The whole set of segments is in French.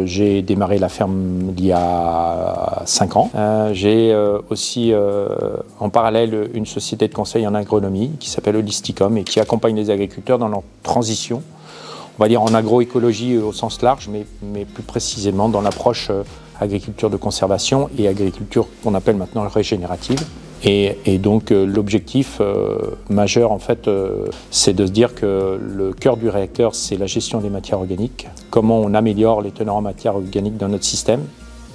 J'ai démarré la ferme il y a 5 ans. J'ai aussi en parallèle une société de conseil en agronomie qui s'appelle Holisticom et qui accompagne les agriculteurs dans leur transition, on va dire en agroécologie au sens large, mais plus précisément dans l'approche agriculture de conservation et agriculture qu'on appelle maintenant régénérative. Et donc l'objectif majeur en fait c'est de se dire que le cœur du réacteur c'est la gestion des matières organiques, comment on améliore les teneurs en matières organiques dans notre système,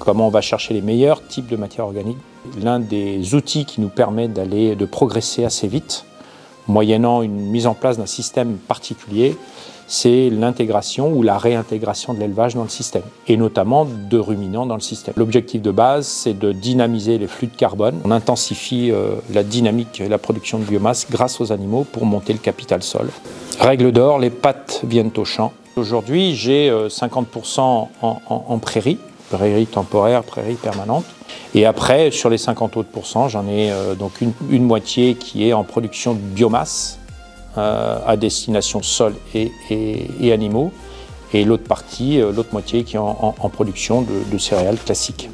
comment on va chercher les meilleurs types de matières organiques. L'un des outils qui nous permet de progresser assez vite, moyennant une mise en place d'un système particulier, c'est l'intégration ou la réintégration de l'élevage dans le système, et notamment de ruminants dans le système. L'objectif de base, c'est de dynamiser les flux de carbone. On intensifie la dynamique et la production de biomasse grâce aux animaux pour monter le capital sol. Règle d'or, les pâtes viennent au champ. Aujourd'hui, j'ai 50% en prairie, prairie temporaire, prairie permanente. Et après, sur les 50 autres pourcents, j'en ai donc une moitié qui est en production de biomasse, à destination sol et animaux, et l'autre partie, l'autre moitié qui est en production de céréales classiques.